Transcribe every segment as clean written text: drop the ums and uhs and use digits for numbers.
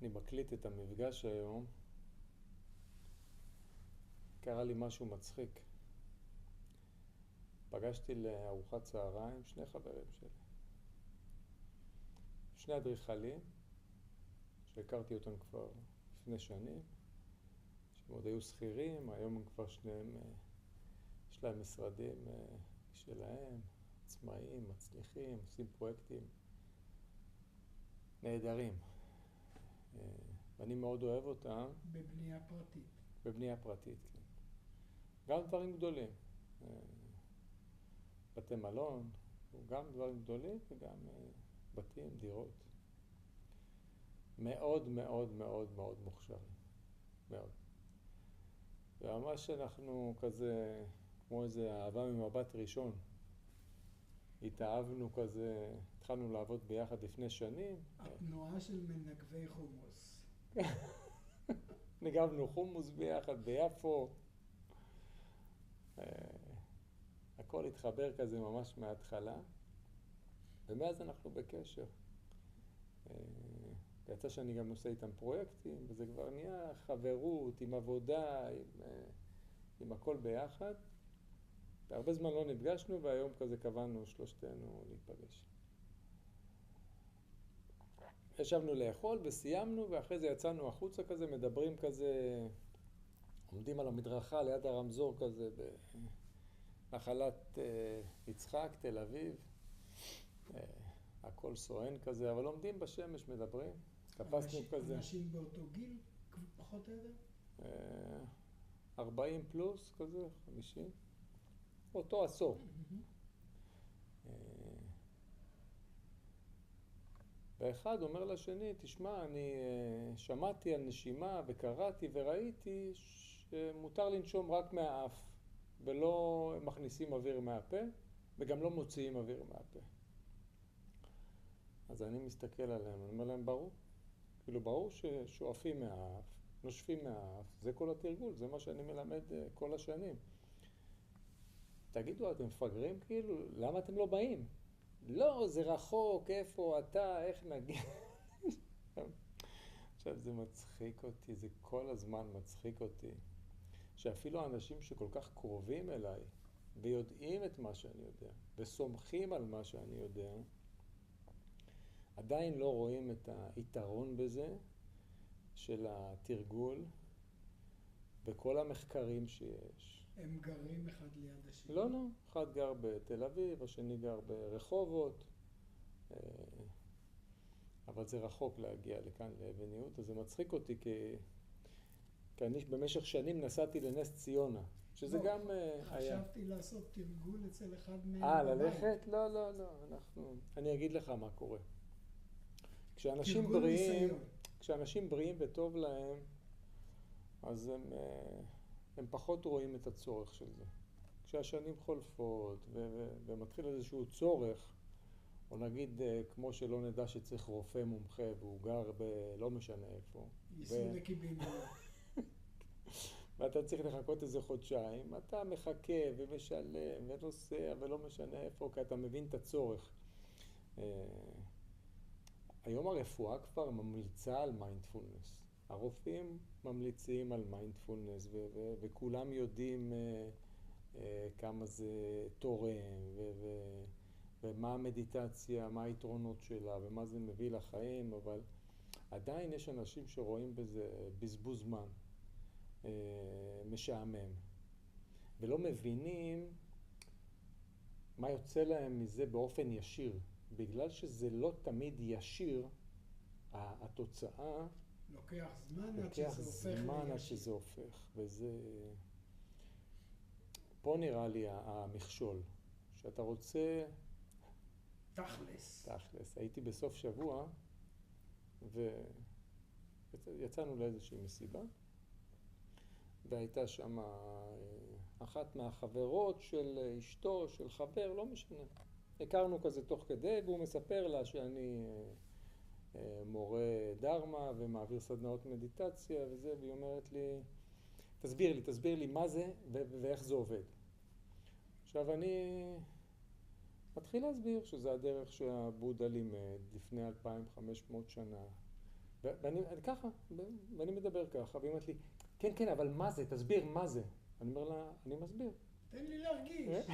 אני מקליט את המפגש היום, קרה לי משהו מצחיק. פגשתי לארוחת צהריים שני חברים שלי. שני אדריכלים, שהכרתי אותם כבר לפני שנים, שהם עוד היו שכירים, היום הם כבר שניהם, יש להם משרדים שלהם, עצמאיים, מצליחים, עושים פרויקטים נהדרים. ואני מאוד אוהב אותם. בבנייה פרטית. בבנייה פרטית, כן. גם דברים גדולים. בתי מלון, גם דברים גדולים וגם בתים, דירות. מאוד מאוד מאוד מאוד מוכשרים. מאוד. וממש אנחנו כזה, כמו איזה אהבה ממבט ראשון. התאהבנו כזה, התחלנו לעבוד ביחד לפני שנים. התנועה של מנגבי חומוס. ניגבנו חומוס ביחד ביפו. הכל התחבר כזה ממש מההתחלה. ומאז אנחנו בקשר. יצא שאני גם עושה איתם פרויקטים, וזה כבר נהיה חברות, עם עבודה, עם הכל ביחד. והרבה זמן לא נפגשנו, והיום כזה קבענו שלושתנו להיפגש. ישבנו לאכול וסיימנו, ואחרי זה יצאנו החוצה כזה, מדברים כזה, עומדים על המדרכה ליד הרמזור כזה, בנחלת יצחק, תל אביב. הכל סואן כזה, אבל עומדים בשמש, מדברים. תפסנו כזה. אנשים באותו גיל, פחות או יותר? 40 פלוס כזה, 50. אותו עשור. ואחד אומר לשני, תשמע, אני שמעתי על נשימה וקראתי וראיתי שמותר לנשום רק מהאף, ולא מכניסים אוויר מהפה, וגם לא מוציאים אוויר מהפה. אז אני מסתכל עליהם, אני אומר להם, ברור. כאילו, ברור ששואפים מהאף, נושפים מהאף, זה כל התרגול, זה מה שאני מלמד כל השנים. תגידו, אתם מפגרים כאילו? למה אתם לא באים? לא, זה רחוק, איפה אתה, איך נגיע? עכשיו, זה מצחיק אותי, זה כל הזמן מצחיק אותי. שאפילו האנשים שכל כך קרובים אליי, ויודעים את מה שאני יודע, וסומכים על מה שאני יודע, עדיין לא רואים את היתרון בזה, של התרגול, וכל המחקרים שיש. הם גרים אחד ליד השני? לא, לא. אחד גר בתל אביב, השני גר ברחובות. אבל זה רחוק להגיע לכאן לאבן יהוד, אז זה מצחיק אותי כי אני במשך שנים נסעתי לנס ציונה, שזה גם היה... חשבתי לעשות תרגול אצל אחד מהם בבית. ללכת? לא, לא, לא. אני אגיד לך מה קורה. כשאנשים בריאים וטוב להם, אז הם פחות רואים את הצורך של זה. כשהשנים חולפות ומתחיל איזשהו צורך, או נגיד כמו שלא נדע שצריך רופא מומחה והוא גר לא משנה איפה. ייסעו לקיבינימט. ואתה צריך לחכות איזה חודשיים, אתה מחכה ומשלם ונוסע ולא משנה איפה, כי אתה מבין את הצורך. היום הרפואה כבר ממליצה על מיינדפולנס. הרופאים ממליצים על מיינדפולנס, וכולם יודעים כמה זה תורם, ומה המדיטציה, מה היתרונות שלה, ומה זה מביא לחיים, אבל עדיין יש אנשים שרואים בזה בזבוז זמן, משעמם, ולא מבינים מה יוצא להם מזה באופן ישיר. בגלל שזה לא תמיד ישיר, התוצאה לוקח זמן עד שזה הופך, וזה... פה נראה לי המכשול, שאתה רוצה... תכלס. הייתי בסוף שבוע, ויצאנו לאיזושהי מסיבה, והייתה שם אחת מהחברות של אשתו, של חבר, לא משנה. הכרנו כזה תוך כדי, והוא מספר לה שאני מורה דרמה ומעביר סדנאות מדיטציה וזה, והיא אומרת לי, תסביר לי מה זה ואיך זה עובד. עכשיו אני מתחיל להסביר שזה הדרך שהבודה לימד לפני 2500 שנה, ואני מדבר ככה, והיא אומרת לי, כן, כן, אבל מה זה? תסביר מה זה. אני אומר לה, אני מסביר. תן לי להרגיש.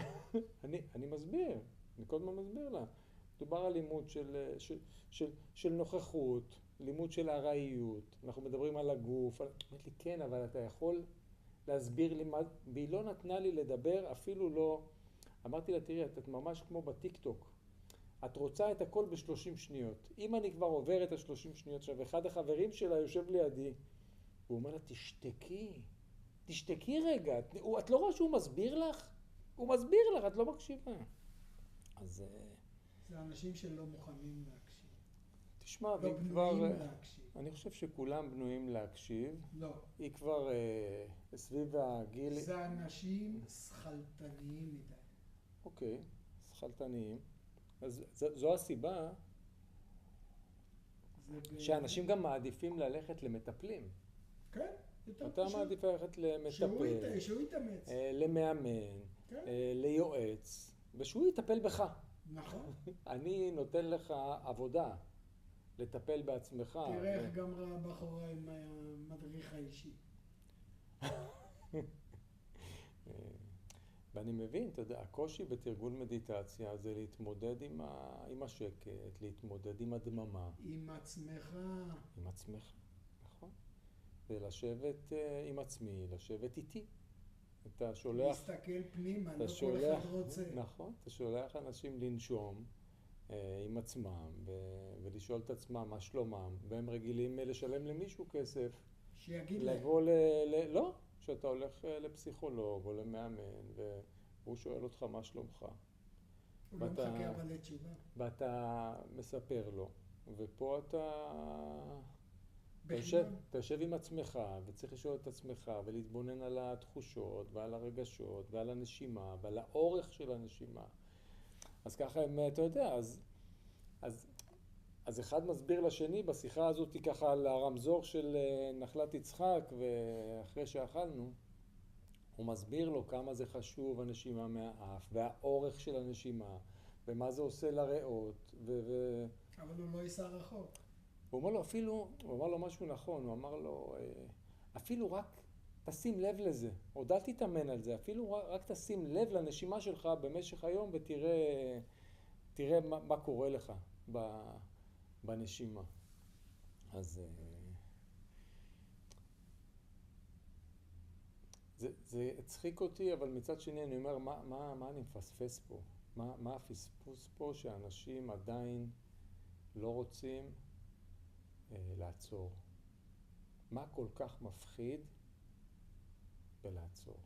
אני מסביר, אני כל הזמן מסביר לה. מדובר על לימוד של נוכחות, לימוד של ארעיות, אנחנו מדברים על הגוף. אמרתי לי, כן, אבל אתה יכול להסביר לי מה, והיא לא נתנה לי לדבר, אפילו לא. אמרתי לה, תראי, את ממש כמו בטיק-טוק. את רוצה את הכל ב-30 שניות. אם אני כבר עובר את ה-30 שניות עכשיו, אחד החברים שלה יושב לידי, הוא אומר לה, תשתקי רגע, את לא רואה שהוא מסביר לך? הוא מסביר לך, את לא מקשיבה. אז... זה אנשים שלא מוכנים להקשיב. תשמע, לא והיא כבר... בנויים להקשיב. אני חושב שכולם בנויים להקשיב. לא. היא כבר סביב הגיל... זה אנשים שכלתניים מדי. אוקיי, שכלתניים. אז זו הסיבה שאנשים גם מעדיפים ללכת למטפלים. כן, יותר אתה פשוט. מעדיף ללכת למטפל, שהוא יתאמץ. למאמן, כן. ליועץ, ושהוא יטפל בך. נכון. אני נותן לך עבודה, לטפל בעצמך. תראה איך גמרה הבחורה עם המדריך האישי. ואני מבין, אתה יודע, הקושי בתרגול מדיטציה זה להתמודד עם השקט, להתמודד עם הדממה. עם עצמך. עם עצמך, נכון. ולשבת עם עצמי, לשבת איתי. אתה שולח... להסתכל פנימה, לא שולח, כל אחד רוצה. נכון, אתה שולח אנשים לנשום עם עצמם ולשאול את עצמם מה שלומם, והם רגילים לשלם למישהו כסף. שיגיד להם. לבוא לא, שאתה הולך לפסיכולוג או למאמן, והוא שואל אותך מה שלומך. הוא לא מחכה אבל לתשובה. ואתה מספר לו, ופה אתה יושב עם עצמך, וצריך לשאול את עצמך, ולהתבונן על התחושות, ועל הרגשות, ועל הנשימה, ועל האורך של הנשימה. אז ככה הם, אתה יודע, אז אחד מסביר לשני בשיחה הזאת ככה על הרמזור של נחלת יצחק, ואחרי שאכלנו, הוא מסביר לו כמה זה חשוב הנשימה מהאף, והאורך של הנשימה, ומה זה עושה לריאות, אבל הוא לא ייסע רחוק. הוא אמר לו משהו נכון, הוא אמר לו, אפילו רק תשים לב לזה, עוד אל תתאמן על זה, אפילו רק תשים לב לנשימה שלך במשך היום ותראה מה קורה לך בנשימה. אז זה הצחיק אותי, אבל מצד שני אני אומר, מה אני מפספס פה? מה הפספוס פה שאנשים עדיין לא רוצים לעצור? מה כל כך מפחיד בלעצור?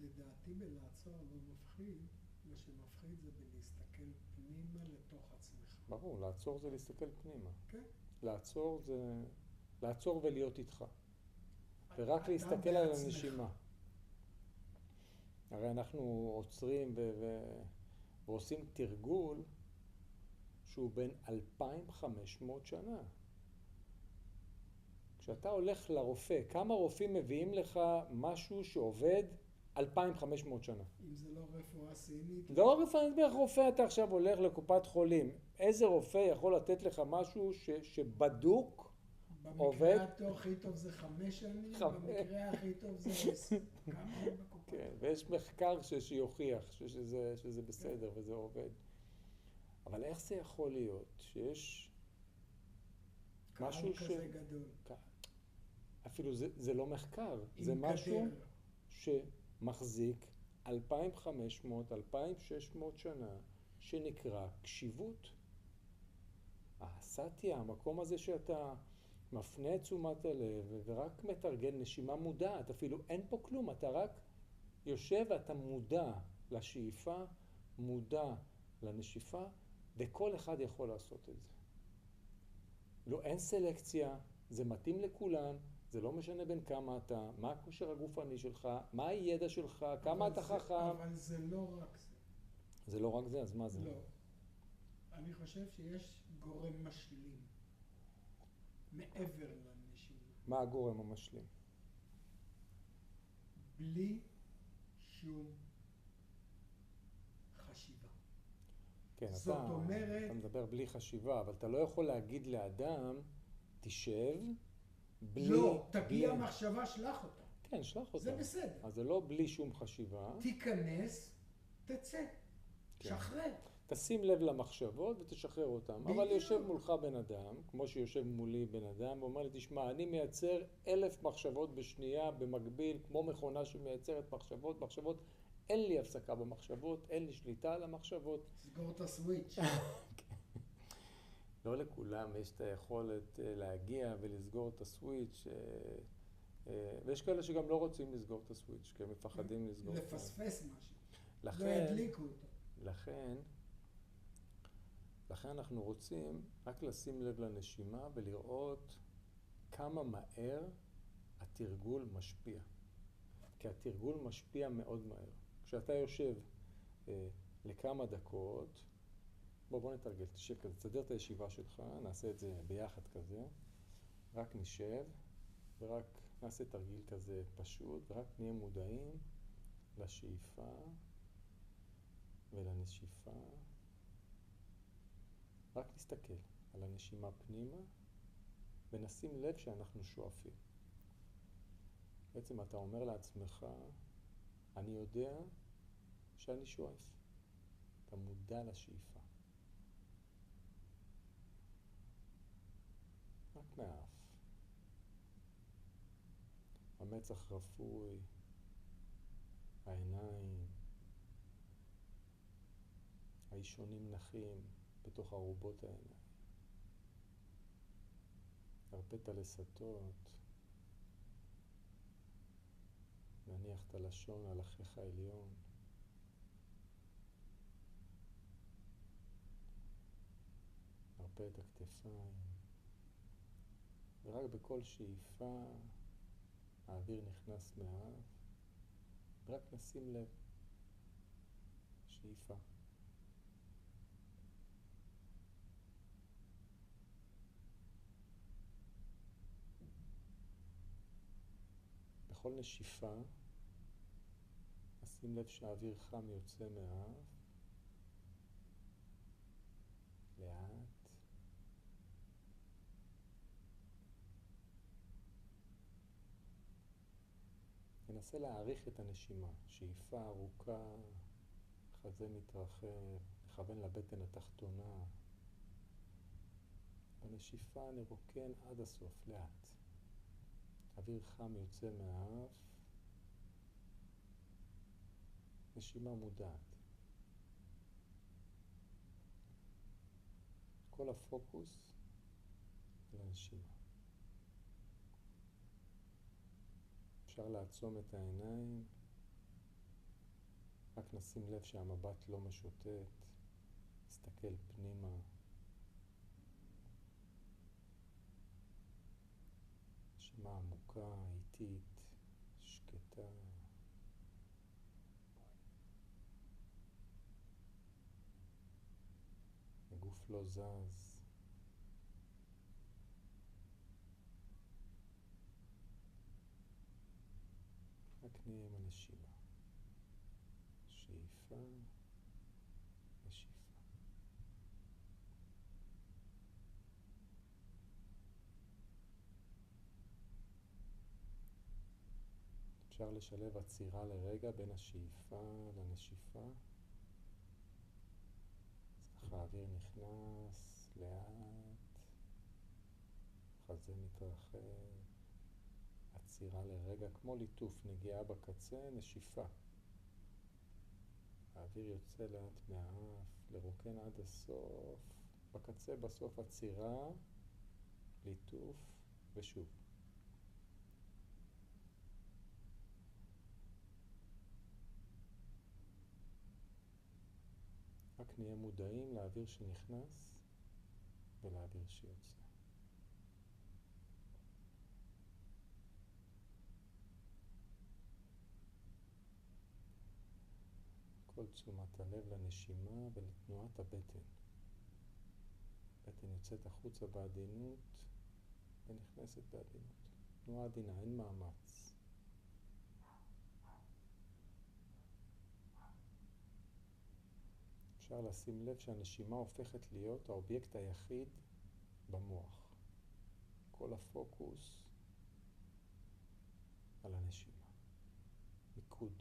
לדעתי בלעצור לא מפחיד, מה שמפחיד זה בלהסתכל פנימה לתוך עצמך. ברור, לעצור זה להסתכל פנימה. כן. לעצור ולהיות איתך. ורק להסתכל על הנשימה. הרי אנחנו עוצרים ועושים תרגול שהוא בין 2,500 שנה. כשאתה הולך לרופא, כמה רופאים מביאים לך משהו שעובד 2,500 שנה? אם זה לא רפואה סינית. לא רופא, אתה עכשיו הולך לקופת חולים. איזה רופא יכול לתת לך משהו שבדוק, עובד? במקרה הכי טוב זה 5 שנים, במקרה הכי טוב זה 10. כמה בקופת? כן, ויש מחקר שיוכיח שזה בסדר וזה עובד. אבל איך זה יכול להיות שיש משהו כזה גדול. אפילו זה לא מחקר, זה משהו שמחזיק 2,500, 2,600 שנה, שנקרא קשיבות. הסטיה, המקום הזה שאתה מפנה את תשומת הלב ורק מתרגל נשימה מודעת, אפילו אין פה כלום, אתה רק יושב ואתה מודע לשאיפה, מודע לנשיפה, וכל אחד יכול לעשות את זה. לא, אין סלקציה, זה מתאים לכולם, זה לא משנה בין כמה אתה, מה הכושר הגופני שלך, מה הידע שלך, כמה אתה חכם. אבל זה לא רק זה. זה לא רק זה, אז מה זה? לא. אני חושב שיש גורם משלים, מעבר לנשימה. מה הגורם המשלים? בלי שום חשיבה. כן, זאת אומרת... אתה מדבר בלי חשיבה, אבל אתה לא יכול להגיד לאדם תשב, בלי... לא, תגיע בלי... מחשבה, שלח אותה. כן, שלח אותה. זה בסדר. אז זה לא בלי שום חשיבה. תיכנס, תצא. כן. שחרר. תשים לב למחשבות ותשחרר אותם. בדיוק. אבל יושב מולך בן אדם, כמו שיושב מולי בן אדם, ואומר לי, תשמע, אני מייצר 1000 מחשבות בשנייה במקביל, כמו מכונה שמייצרת מחשבות. אין לי הפסקה במחשבות, אין לי שליטה על המחשבות. סגור את הסוויץ'. לא לכולם יש את היכולת להגיע ולסגור את הסוויץ', ויש כאלה שגם לא רוצים לסגור את הסוויץ', כי הם מפחדים לסגור. לפספס משהו. לא לכן, ידליקו אותו. לכן אנחנו רוצים רק לשים לב לנשימה ולראות כמה מהר התרגול משפיע. כי התרגול משפיע מאוד מהר. כשאתה יושב לכמה דקות, בוא נתרגל, תשב כזה, תסדר את הישיבה שלך, נעשה את זה ביחד כזה, רק נשב ורק נעשה תרגיל כזה פשוט, ורק נהיה מודעים לשאיפה ולנשיפה. רק נסתכל על הנשימה פנימה ונשים לב שאנחנו שואפים. בעצם אתה אומר לעצמך, אני יודע שאני שואף. אתה מודע לשאיפה. רק מהאף. המצח רפוי, העיניים, האישונים נחים בתוך ארובות העיניים. הרפאת הלסתות, נניח את הלשון על החך העליון. הרפא את הכתפיים. ורק בכל שאיפה האוויר נכנס מהאף, ורק נשים לב. שאיפה. בכל נשיפה, נשים לב שהאוויר חם יוצא מהאף, לאט. ננסה להעריך את הנשימה, שאיפה ארוכה, חזה מתרחב, נכוון לבטן התחתונה. בנשיפה נרוקן עד הסוף, לאט. אוויר חם יוצא מהאף, נשימה מודעת. כל הפוקוס על הנשימה. אפשר לעצום את העיניים, רק נשים לב שהמבט לא משוטט, נסתכל פנימה. נשימה עמוקה, איטית, שקטה. הגוף לא זז. רק נהיה עם הנשימה. שאיפה, נשיפה. אפשר לשלב עצירה לרגע בין השאיפה לנשיפה. אז ככה האוויר נכנס לאט, חזה מתרחב. עצירה לרגע, כמו ליטוף, נגיעה בקצה, נשיפה. האוויר יוצא לאט מהאף, לרוקן עד הסוף. בקצה בסוף עצירה, ליטוף ושוב. רק נהיה מודעים לאוויר שנכנס ולאוויר שיוצא. כל תשומת הלב לנשימה ולתנועת הבטן. הבטן יוצאת החוצה בעדינות ונכנסת בעדינות. תנועה עדינה, אין מאמץ. אפשר לשים לב שהנשימה הופכת להיות האובייקט היחיד במוח. כל הפוקוס על הנשימה. מיקוד.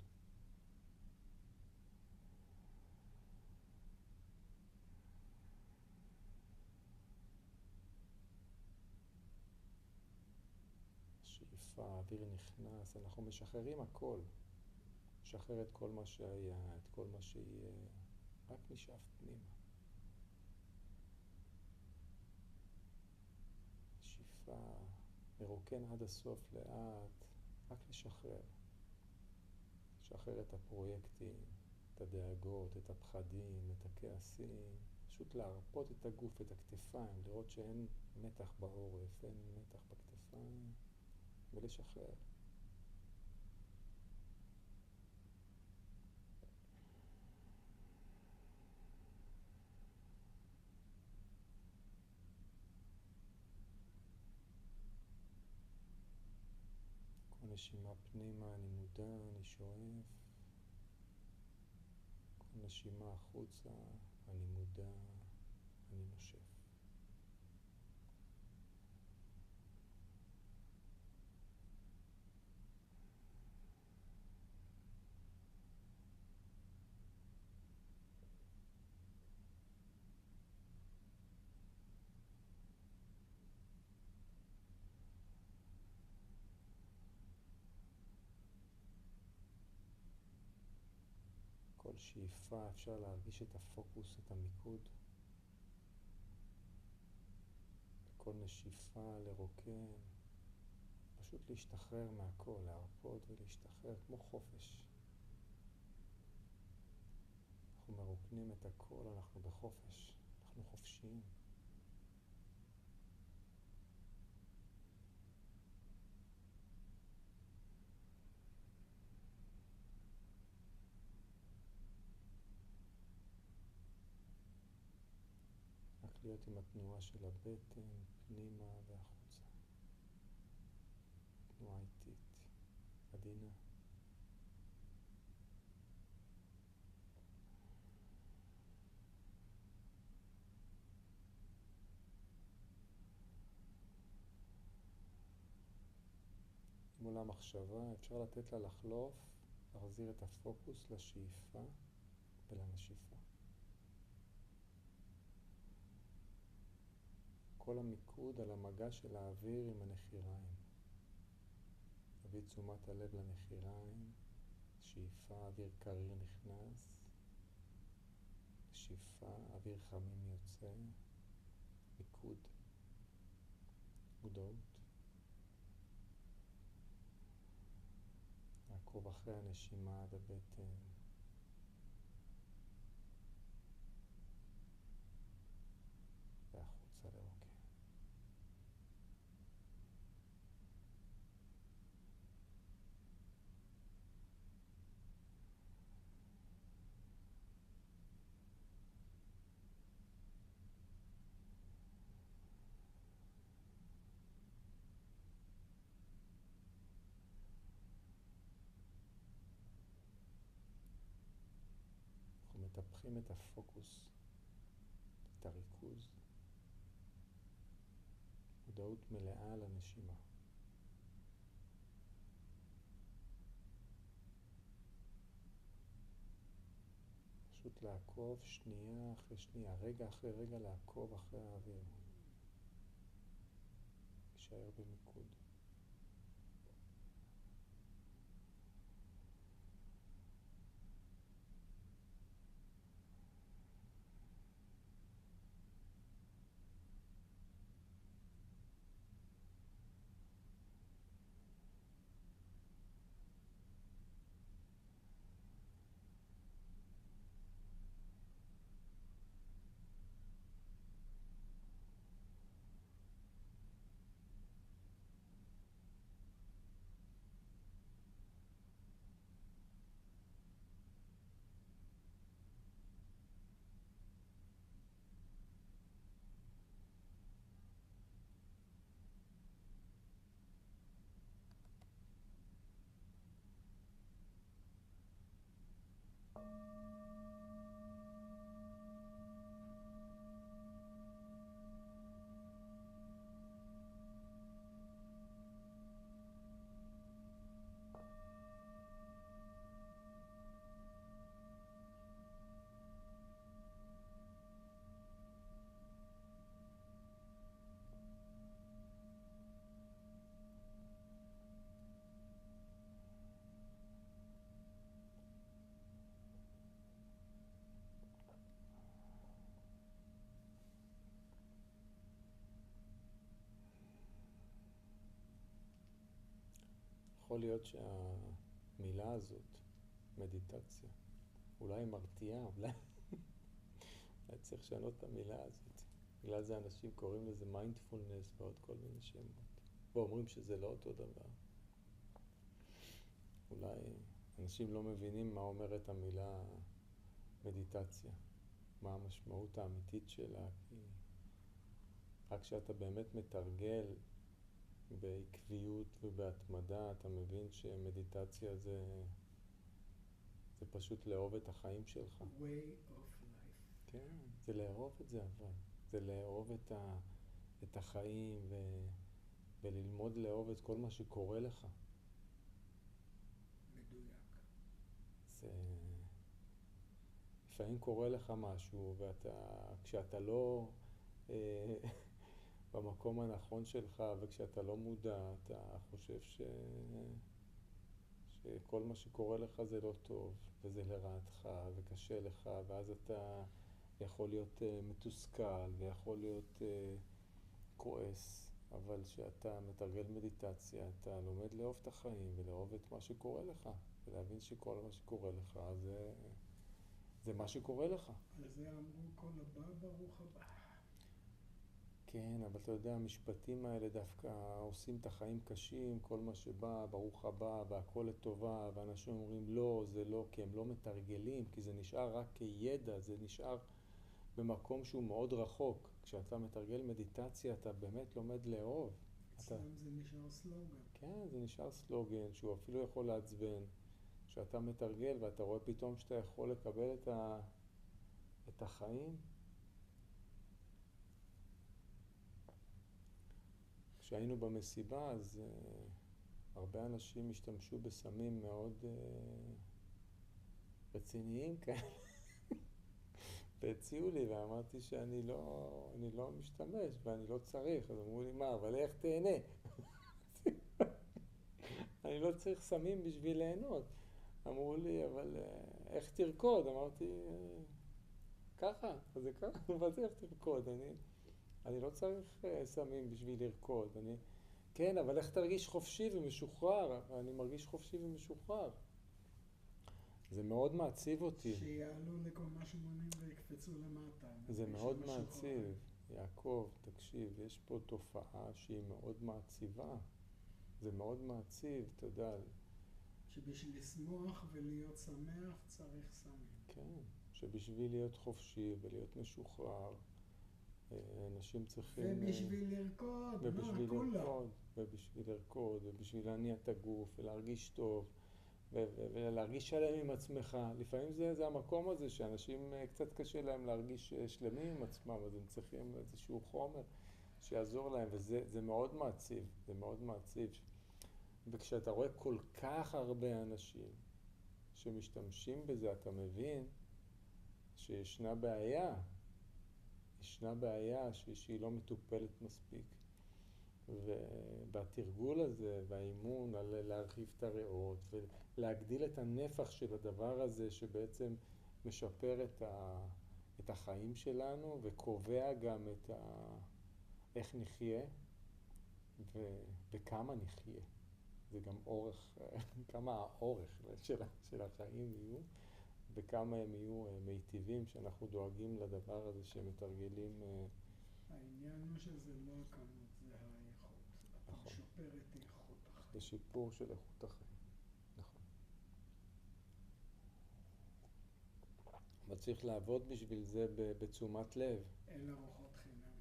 שאיפה, האוויר נכנס, אנחנו משחררים הכל. משחרר את כל מה שהיה, את כל מה שיהיה, רק נשאף פנימה. שאיפה, מרוקן עד הסוף לאט, רק לשחרר. לשחרר את הפרויקטים, את הדאגות, את הפחדים, את הכעסים. פשוט להרפות את הגוף, את הכתפיים, לראות שאין מתח בעורף, אין מתח בכתפיים, ולשחרר. כל נשימה פנימה, אני מודע, אני שואף. כל נשימה החוצה, אני מודע, אני נושף. כל שאיפה אפשר להרגיש את הפוקוס, את המיקוד. כל נשיפה לרוקן, פשוט להשתחרר מהכל, להרפות ולהשתחרר כמו חופש. אנחנו מרוקנים את הכל, אנחנו בחופש, אנחנו חופשיים. רק להיות עם התנועה של הבטן, פנימה והחוצה. תנועה איטית, עדינה. מול המחשבה אפשר לתת לה לחלוף, להחזיר את הפוקוס לשאיפה ולנשיפה. כל המיקוד על המגע של האוויר עם הנחיריים. תביא תשומת הלב לנחיריים, שאיפה, אוויר קריר נכנס, שאיפה, אוויר חמים יוצא, מיקוד, מודעות. לעקוב אחרי הנשימה עד הבטן. והחוצה לרוקן. אנחנו מטפחים את הפוקוס, את הריכוז, מודעות מלאה לנשימה. פשוט לעקוב שנייה אחרי שנייה, רגע אחרי רגע לעקוב אחרי האוויר. להישאר במיקוד. יכול להיות שהמילה הזאת, מדיטציה, אולי מרתיעה, אולי צריך לשנות את המילה הזאת. בגלל זה אנשים קוראים לזה מיינדפולנס ועוד כל מיני שמות. ואומרים שזה לא אותו דבר. אולי אנשים לא מבינים מה אומרת המילה מדיטציה, מה המשמעות האמיתית שלה, כי רק כשאתה באמת מתרגל בעקביות ובהתמדה, אתה מבין שמדיטציה זה פשוט לאהוב את החיים שלך. way of life. כן, זה לאהוב את זה אבל. זה לאהוב את החיים וללמוד לאהוב את כל מה שקורה לך. מדויק. זה... לפעמים קורה לך משהו כשאתה לא במקום הנכון שלך וכשאתה לא מודע, אתה חושב שכל מה שקורה לך זה לא טוב וזה לרעתך וקשה לך, ואז אתה יכול להיות מתוסכל ויכול להיות כועס. אבל כשאתה מתרגל מדיטציה, אתה לומד לאהוב את החיים ולאהוב את מה שקורה לך ולהבין שכל מה שקורה לך זה מה שקורה לך. על זה אמרו כל הבא ברוך הבא. כן, אבל אתה יודע, המשפטים האלה דווקא עושים את החיים קשים, כל מה שבא, ברוך הבא, והכל לטובה, ואנשים אומרים לא, זה לא, כי הם לא מתרגלים, כי זה נשאר רק כידע, זה נשאר במקום שהוא מאוד רחוק. כשאתה מתרגל מדיטציה, אתה באמת לומד לאהוב. אצלם זה נשאר סלוגן. כן, זה נשאר סלוגן, שהוא אפילו יכול לעצבן. כשאתה מתרגל ואתה רואה פתאום שאתה יכול לקבל את החיים, כשהיינו במסיבה, אז הרבה אנשים השתמשו בסמים מאוד רציניים כאלה. והציעו לי, ואמרתי שאני לא משתמש ואני לא צריך. אז אמרו לי, מה, אבל איך תהנה? אני לא צריך סמים בשביל ליהנות. אמרו לי, אבל איך תרקוד? אמרתי, ככה, אז זה ככה, אבל זה איך תרקוד? אני לא צריך סמים בשביל לרקוד. כן, אבל איך תרגיש חופשי ומשוחרר? אני מרגיש חופשי ומשוחרר. זה מאוד מעציב אותי. שיעלו לקומה 80 ויקפצו למטה. זה מאוד מעציב. יעקב, תקשיב, יש פה תופעה שהיא מאוד מעציבה. זה מאוד מעציב, אתה יודע. שבשביל לשמוח ולהיות שמח צריך סמים. כן, שבשביל להיות חופשי ולהיות משוחרר, אנשים צריכים... ובשביל לרקוד, ובשביל לרקוד, ובשביל לרקוד, ובשביל להניע את הגוף, ולהרגיש טוב, ולהרגיש שלם עם עצמך. לפעמים זה המקום הזה שאנשים קצת קשה להם להרגיש שלמים עם עצמם, אז הם צריכים איזשהו חומר שיעזור להם, וזה מאוד מעציב, זה מאוד מעציב. וכשאתה רואה כל כך הרבה אנשים שמשתמשים בזה, אתה מבין שישנה בעיה. ישנה בעיה שהיא לא מטופלת מספיק. ובתרגול הזה, והאימון על להרחיב את הריאות, ולהגדיל את הנפח של הדבר הזה שבעצם משפר את החיים שלנו, וקובע גם איך נחיה, וכמה נחיה. זה גם כמה האורך של החיים יהיו, וכמה הם יהיו מיטיבים, שאנחנו דואגים לדבר הזה שמתרגלים. העניין הוא שזה לא הכמות, זה האיכות. אתה משפר את איכות החיים. זה שיפור של איכות החיים, נכון. אבל צריך לעבוד בשביל זה בתשומת לב. אין ארוחות חינם.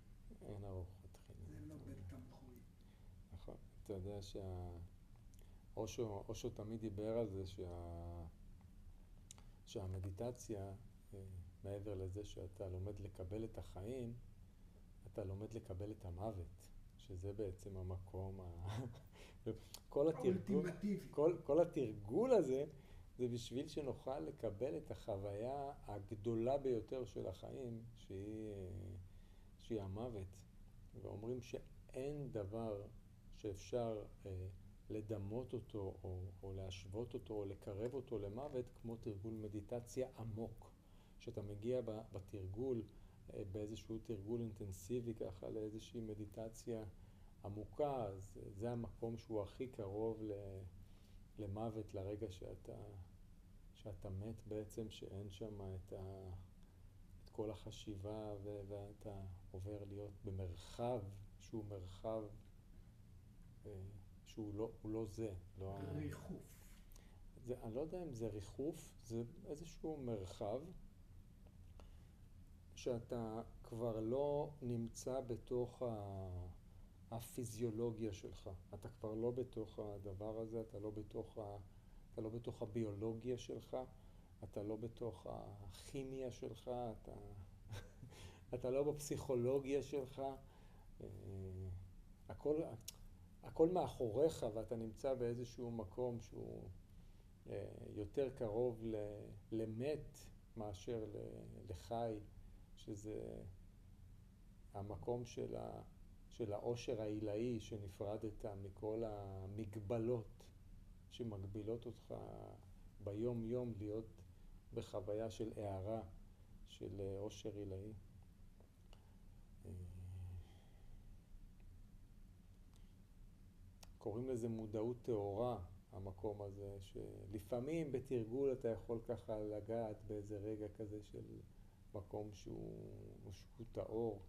אין ארוחות חינם. זה לא בתמחוי. נכון. אתה יודע אושו תמיד דיבר על זה שהמדיטציה, מעבר לזה שאתה לומד לקבל את החיים, אתה לומד לקבל את המוות, שזה בעצם המקום האולטימטיבי. כל התרגול הזה זה בשביל שנוכל לקבל את החוויה הגדולה ביותר של החיים, שהיא המוות. ואומרים שאין דבר שאפשר לדמות אותו או להשוות אותו או לקרב אותו למוות כמו תרגול מדיטציה עמוק. שאתה מגיע בתרגול, באיזשהו תרגול אינטנסיבי ככה לאיזושהי מדיטציה עמוקה, אז זה המקום שהוא הכי קרוב למוות, לרגע שאתה מת בעצם, שאין שם את כל החשיבה ואתה עובר להיות במרחב שהוא מרחב שהוא לא זה. לא ריחוף. אני לא יודע אם זה ריחוף, זה איזשהו מרחב שאתה כבר לא נמצא בתוך הפיזיולוגיה שלך. אתה כבר לא בתוך הדבר הזה, אתה לא בתוך הביולוגיה שלך, אתה לא בתוך הכימיה שלך, אתה לא בפסיכולוגיה שלך. הכל מאחוריך, ואתה נמצא באיזשהו מקום שהוא יותר קרוב למת מאשר לחי, שזה המקום של העושר העילאי, שנפרדת מכל המגבלות שמגבילות אותך ביום יום להיות בחוויה של הערה, של עושר עילאי. קוראים לזה מודעות טהורה, המקום הזה, שלפעמים בתרגול אתה יכול ככה לגעת באיזה רגע כזה של מקום שהוא טהור.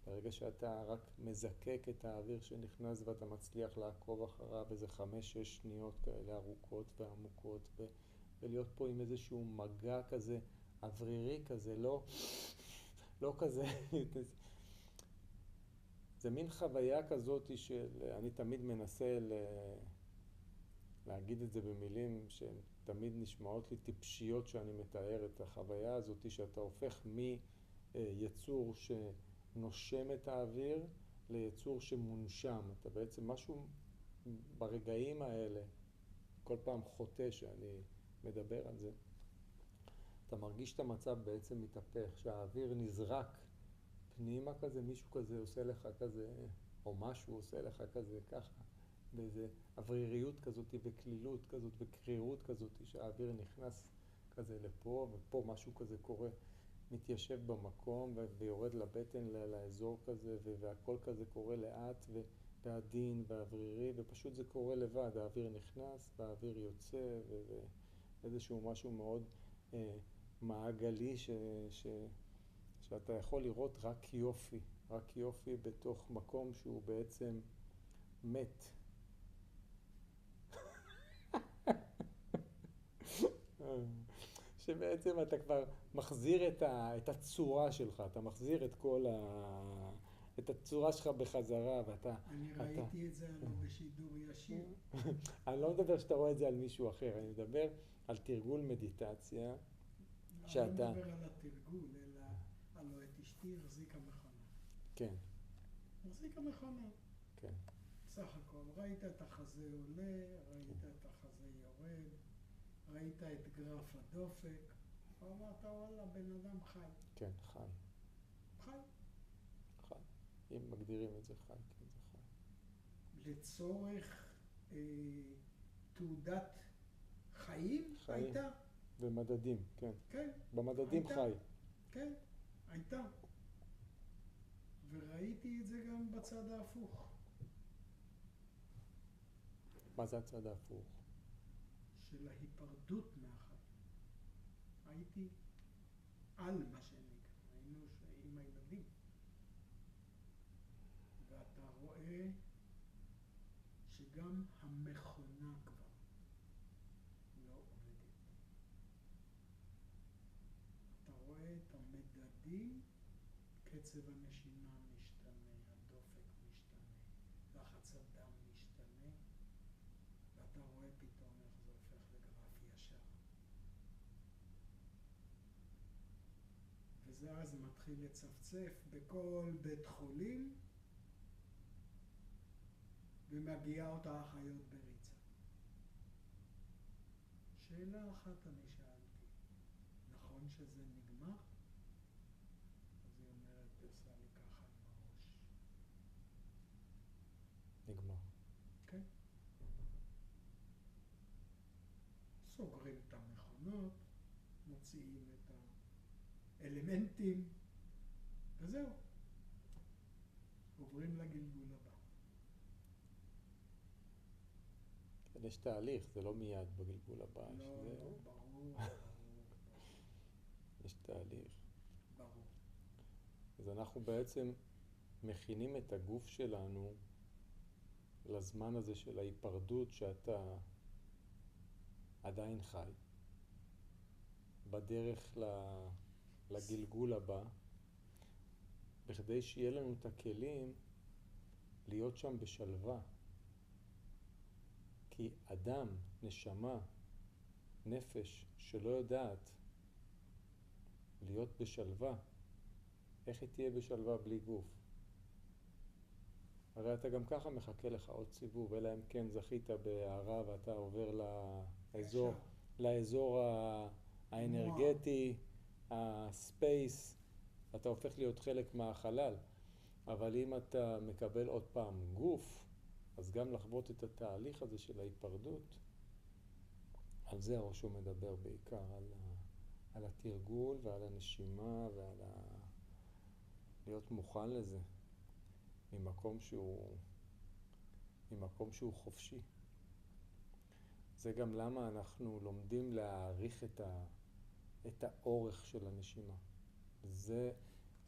ברגע שאתה רק מזקק את האוויר שנכנס ואתה מצליח לעקוב אחריו איזה 5-6 שניות כאלה ארוכות ועמוקות, ולהיות פה עם איזשהו מגע כזה אוורירי כזה, לא כזה. זה מין חוויה כזאת שאני תמיד מנסה להגיד את זה במילים שהן תמיד נשמעות לי טיפשיות שאני מתאר את החוויה הזאת, שאתה הופך מיצור שנושם את האוויר ליצור שמונשם. אתה בעצם משהו ברגעים האלה, כל פעם חוטא שאני מדבר על זה, אתה מרגיש את המצב בעצם מתהפך, שהאוויר נזרק פנימה כזה, מישהו כזה עושה לך כזה, או משהו עושה לך כזה ככה, באיזה אווריריות כזאת וכלילות כזאת וקרירות כזאת, שהאוויר נכנס כזה לפה, ופה משהו כזה קורה, מתיישב במקום ויורד לבטן, לאזור כזה, והכל כזה קורה לאט ועדין ואוורירי, ופשוט זה קורה לבד, האוויר נכנס והאוויר יוצא, ואיזשהו משהו מאוד מעגלי שאתה יכול לראות רק יופי בתוך מקום שהוא בעצם מת. שבעצם אתה כבר מחזיר את הצורה שלך, אתה מחזיר את הצורה שלך בחזרה, ואתה... אני ראיתי את זה בשידור ישיר. אני לא מדבר שאתה רואה את זה על מישהו אחר, אני מדבר על תרגול מדיטציה, אני לא מדבר על התרגול, אלא הלוא את אשתי החזיקה מכונה. כן. החזיקה מכונה. כן. סך הכל, ראית את החזה עולה, ראית את החזה יורד, ראית את גרף הדופק, ואמרת, וואלה, בן אדם חי. כן, חי. חי. חי. אם מגדירים את זה חי, כן, זה חי. לצורך תעודת חיים הייתה. ומדדים, כן. כן. במדדים הייתה. חי. כן, הייתה. וראיתי את זה גם בצד ההפוך. מה זה הצד ההפוך? של ההיפרדות מהחיים. הייתי על מה שנקרא, היינו עם הילדים. ואתה רואה שגם המכונה כבר לא עובדת. אתה רואה את המדדים, קצב הנשימה משתנה, הדופק משתנה, לחץ הדם משתנה, ואתה רואה פתאום איך זה הופך לגרף ישר. וזה אז מתחיל לצפצף בכל בית חולים, ומגיעה אותה האחיות בריצה. שאלה אחת אני שאלתי, נכון שזה נגמר? אז היא אומרת, עושה לי ככה עם הראש. נגמר. כן. סוגרים את המכונות, מוציאים את האלמנטים, וזהו. עוברים לגלגול הבא. יש תהליך, זה לא מיד בגלגול הבא. לא, זה... לא, ברור. יש תהליך. ברור. אז אנחנו בעצם מכינים את הגוף שלנו לזמן הזה של ההיפרדות שאתה עדיין חי, בדרך לגלגול הבא, בכדי שיהיה לנו את הכלים להיות שם בשלווה. כי אדם, נשמה, נפש שלא יודעת להיות בשלווה, איך היא תהיה בשלווה בלי גוף? הרי אתה גם ככה מחכה לך עוד סיבוב, אלא אם כן זכית בהערה ואתה עובר לאזור האנרגטי, הספייס, אתה הופך להיות חלק מהחלל. אבל אם אתה מקבל עוד פעם גוף, אז גם לחוות את התהליך הזה של ההיפרדות, על זה הראשו מדבר בעיקר, על התרגול ועל הנשימה ועל להיות מוכן לזה, ממקום שהוא חופשי. זה גם למה אנחנו לומדים להעריך את האורך של הנשימה. זה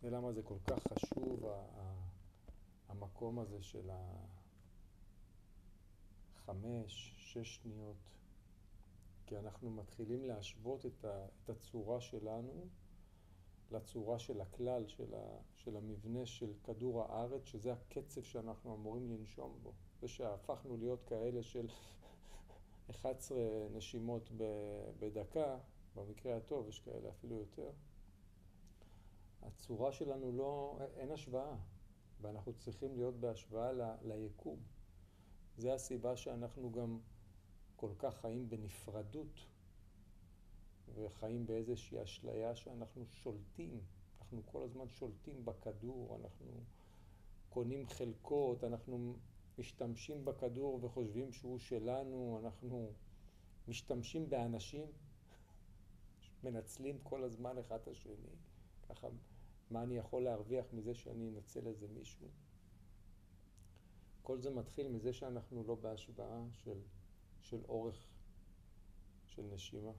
למה זה כל כך חשוב, המקום הזה של 5-6 שניות. כי אנחנו מתחילים להשוות את הצורה שלנו לצורה של הכלל, של המבנה של כדור הארץ, שזה הקצב שאנחנו אמורים לנשום בו. ושהפכנו להיות כאלה של 11 נשימות בדקה, במקרה הטוב יש כאלה אפילו יותר. הצורה שלנו אין השוואה, ואנחנו צריכים להיות בהשוואה ליקום. זה הסיבה שאנחנו גם כל כך חיים בנפרדות, וחיים באיזושהי אשליה שאנחנו שולטים. אנחנו כל הזמן שולטים בכדור, אנחנו קונים חלקות, אנחנו משתמשים בכדור וחושבים שהוא שלנו, אנחנו משתמשים באנשים, מנצלים כל הזמן אחד את השני. ככה, מה אני יכול להרוויח מזה שאני אנצל איזה מישהו? כל זה מתחיל מזה שאנחנו לא בהשוואה של אורך של נשימה.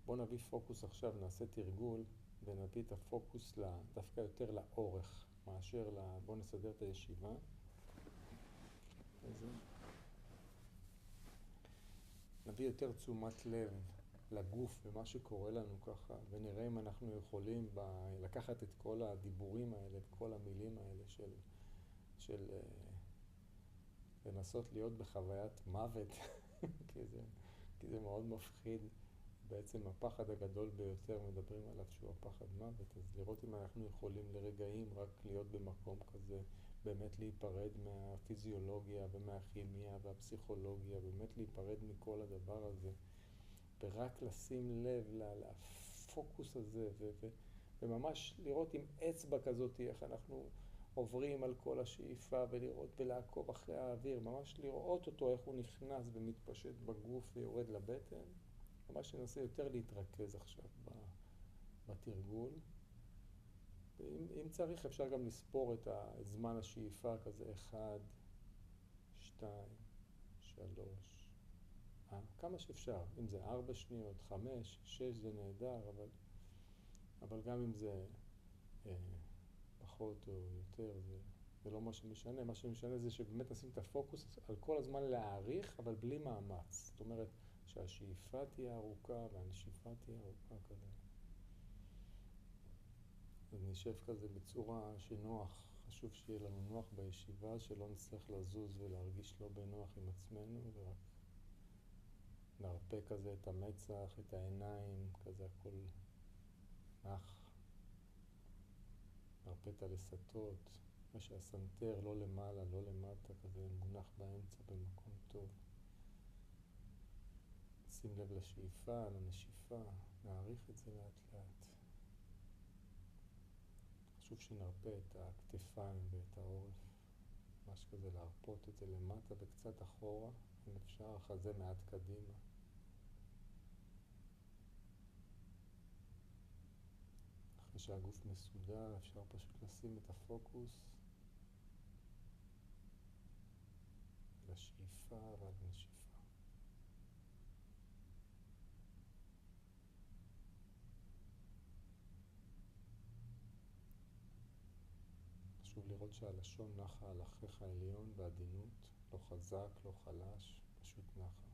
בוא נביא פוקוס עכשיו, נעשה תרגול ונביא את הפוקוס דווקא יותר לאורך מאשר בוא נסדר את הישיבה. נביא יותר תשומת לב לגוף ומה שקורה לנו ככה, ונראה אם אנחנו יכולים לקחת את כל הדיבורים האלה, את כל המילים האלה של לנסות להיות בחוויית מוות, כי זה מאוד מפחיד. בעצם הפחד הגדול ביותר מדברים עליו שהוא הפחד מוות, אז לראות אם אנחנו יכולים לרגעים רק להיות במקום כזה, באמת להיפרד מהפיזיולוגיה ומהכימיה והפסיכולוגיה, באמת להיפרד מכל הדבר הזה, ורק לשים לב לפוקוס הזה, וממש לראות עם אצבע כזאת איך אנחנו עוברים על כל השאיפה, ולראות ולעקוב אחרי האוויר, ממש לראות אותו איך הוא נכנס ומתפשט בגוף ויורד לבטן. ממש ננסה יותר להתרכז עכשיו בתרגול. ואם צריך אפשר גם לספור את זמן השאיפה כזה, 1, 2, 3, כמה שאפשר. אם זה 4 שניות, 5, 6 זה נהדר, אבל גם אם זה פחות או יותר, זה לא מה שמשנה. מה שמשנה זה שבאמת נשים את הפוקוס על כל הזמן להעריך, אבל בלי מאמץ. זאת אומרת, שהשאיפה תהיה ארוכה והנשיפה תהיה ארוכה כזה. אז נשב כזה בצורה שנוח. חשוב שיהיה לנו נוח בישיבה, שלא נצטרך לזוז ולהרגיש לא בנוח עם עצמנו, ורק נרפה כזה את המצח, את העיניים, כזה הכל נח. נרפה את הלסתות, ושהסנטר לא למעלה, לא למטה, כזה מונח באמצע במקום טוב. שים לב לשאיפה, לנשיפה, נעריך את זה לאט לאט. חשוב שנרפה את הכתפיים ואת העורף, ממש כזה להרפות את זה למטה וקצת אחורה, אם אפשר, החזה מעט קדימה. אחרי שהגוף מסודר, אפשר פשוט לשים את הפוקוס על השאיפה ועל הנשיפה. לראות שהלשון נחה על החך העליון בעדינות, לא חזק, לא חלש, פשוט נחה.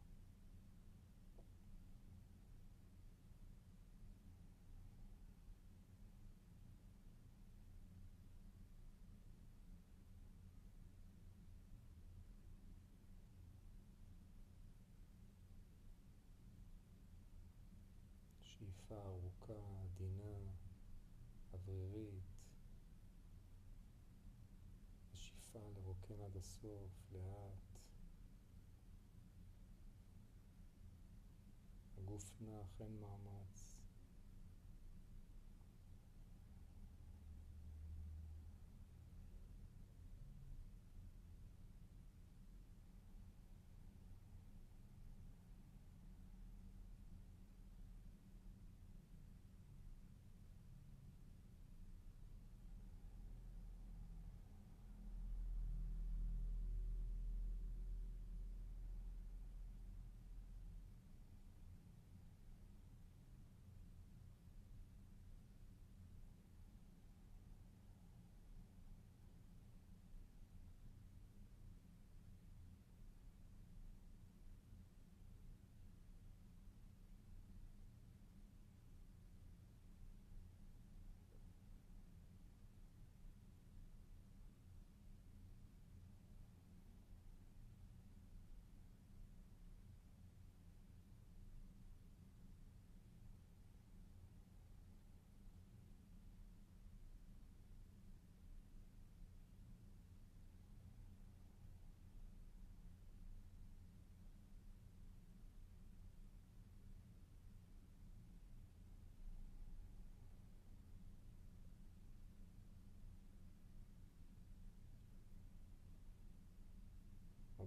שאיפה ארוכה, עדינה, אוורירית, השאיפה לרוקן עד הסוף, לאט. הגוף נח, אין מאמץ.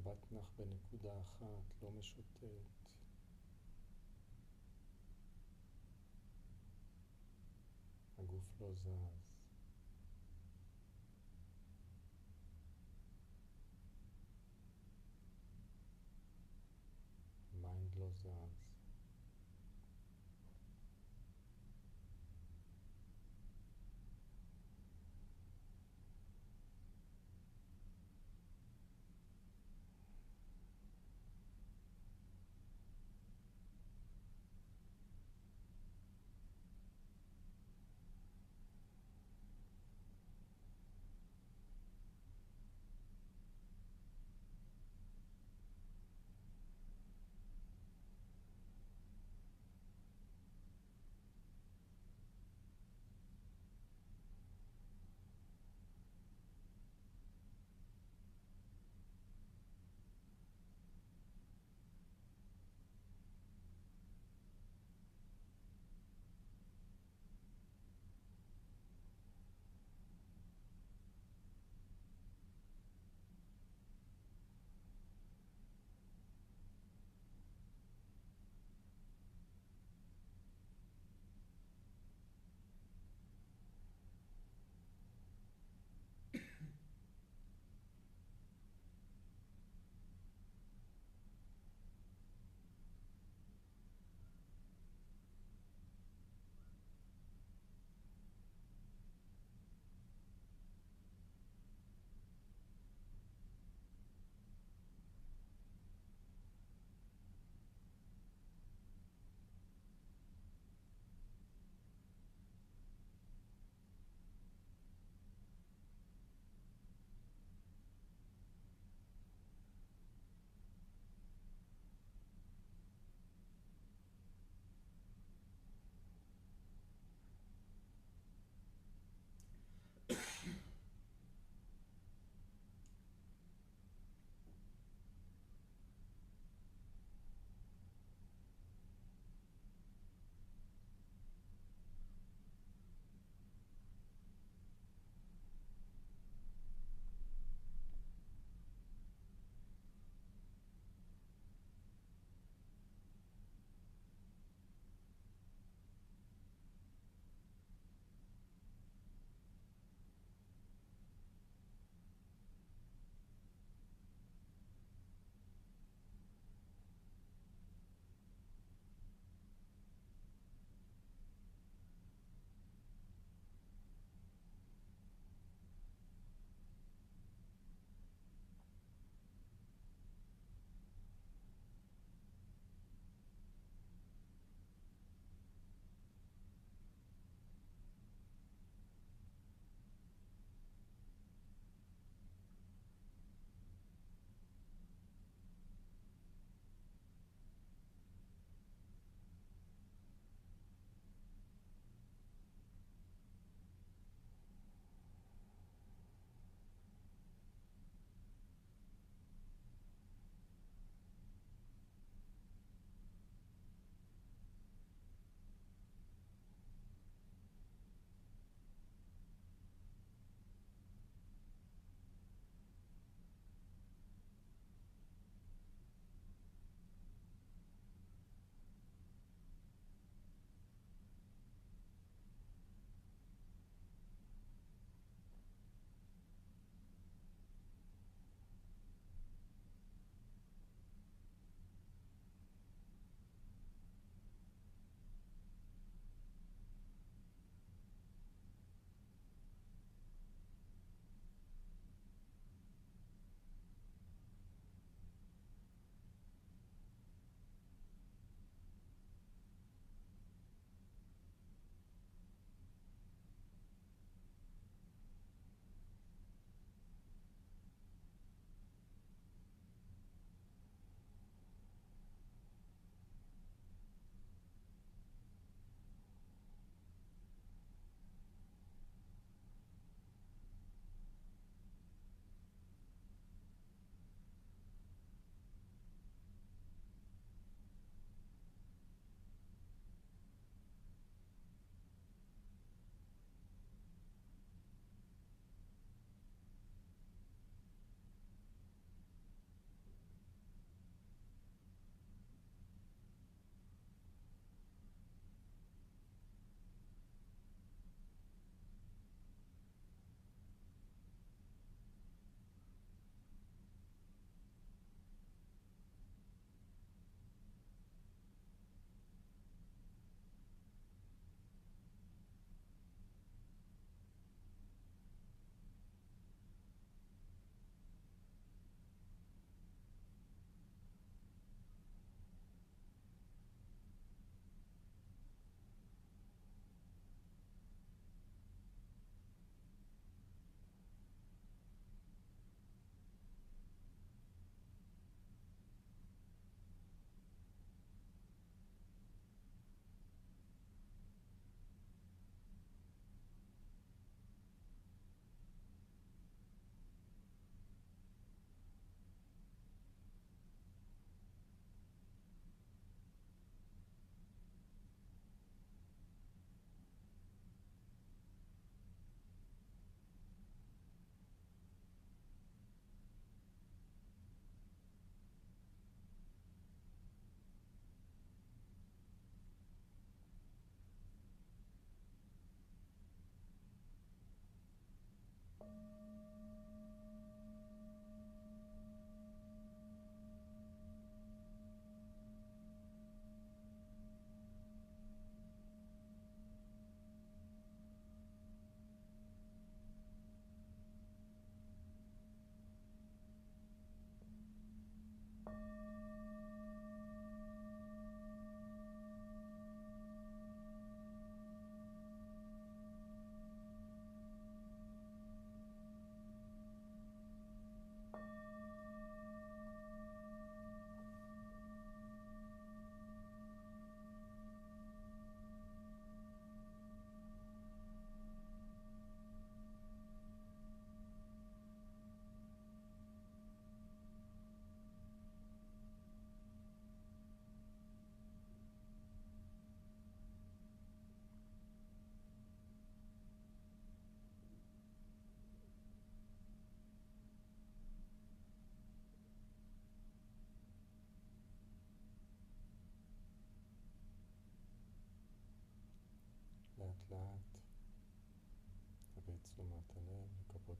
מבט נח בנקודה אחת, לא משוטט. הגוף לא זז. המיינד לא זז. לאט לאט, הביא את תשומת הלב לכפות